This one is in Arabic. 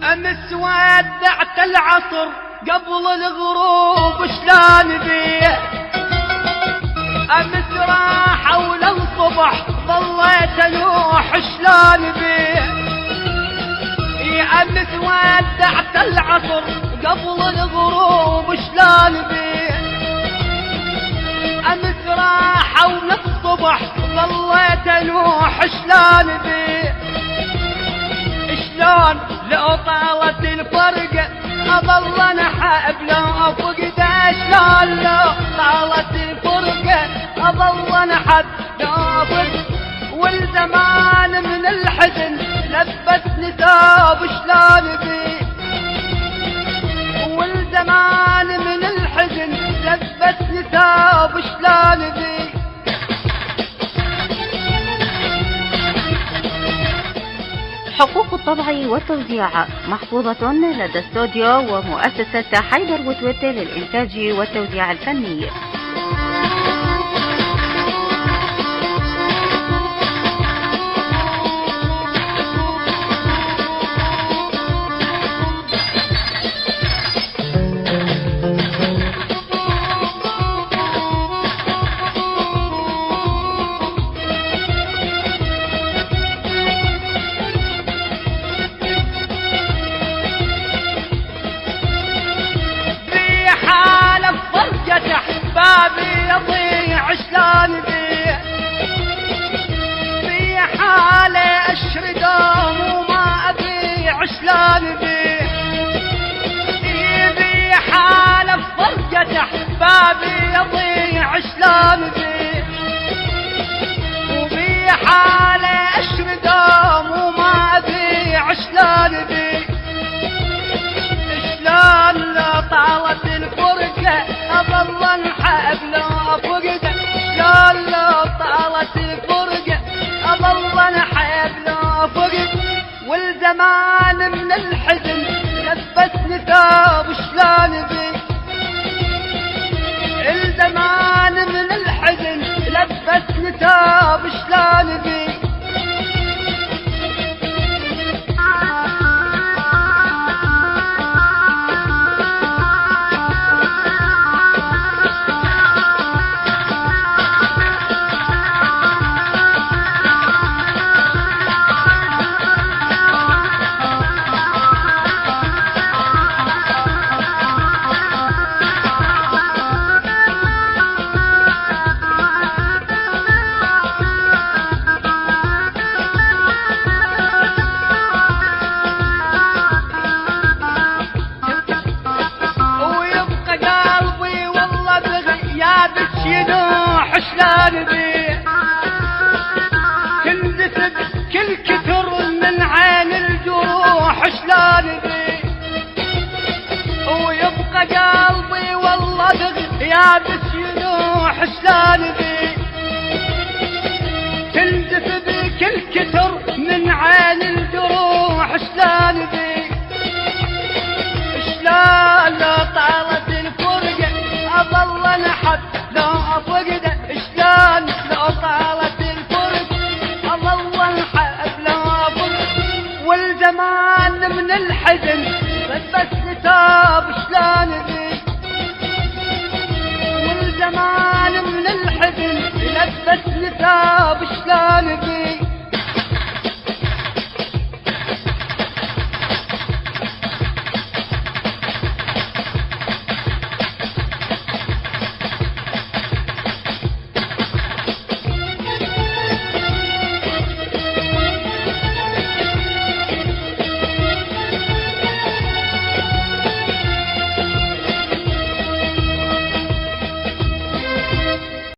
امس ودعت العصر قبل الغروب شلون بيه، امس راح وللصبح ظليت انوح شلون بيه. امس ودعت العصر قبل الغروب شلون بيه، امس راح وللصبح ظليت انوح شلون بيه. شلون لو طالت الفرقة اظل انحب لو افقده، شلون لو طالت الفرقة اظل انحب لو افقده. والزمان من الحزن لبسني ثوب شلون بيه، والزمان من الحزن لبسني ثوب شلون بيه. حقوق الطبع والتوزيع محفوظة لدى استوديو ومؤسسة حيدر وتوت للإنتاج والتوزيع الفني. بابي يضيع شلون بيه، في حالي اشري دوم وما ابيع شلون بيه. في حالة فرقة بابي يضيع شلون بيه، وفي حالي اشري دوم وما ابيع شلون بيه. شلون لو طالت الفرقة اظل انحب لو افقده، شلون لو طالت الفرقة اظل انحب لو افقده. والزمان من الحزن لبسني ثوب شلون بيه، الزمان من الحزن لبسني ثوب شلون بيه. ينوح شلون بيه، تندسب كل كتر من عين الجروح شلون بيه. ويبقى قلبي والله دغ يابس ينوح شلون بيه، تندسب كل كتر من عين الجروح شلون بيه. شلون لو طالت الفرقة اظل انحب لو افقده، شلون لو طالت الفرقة اظل انحب لو افقده. والزمان من الحزن لبسني ثوب شلون بيه، والزمان من الحزن لبسني ثوب شلون بيه.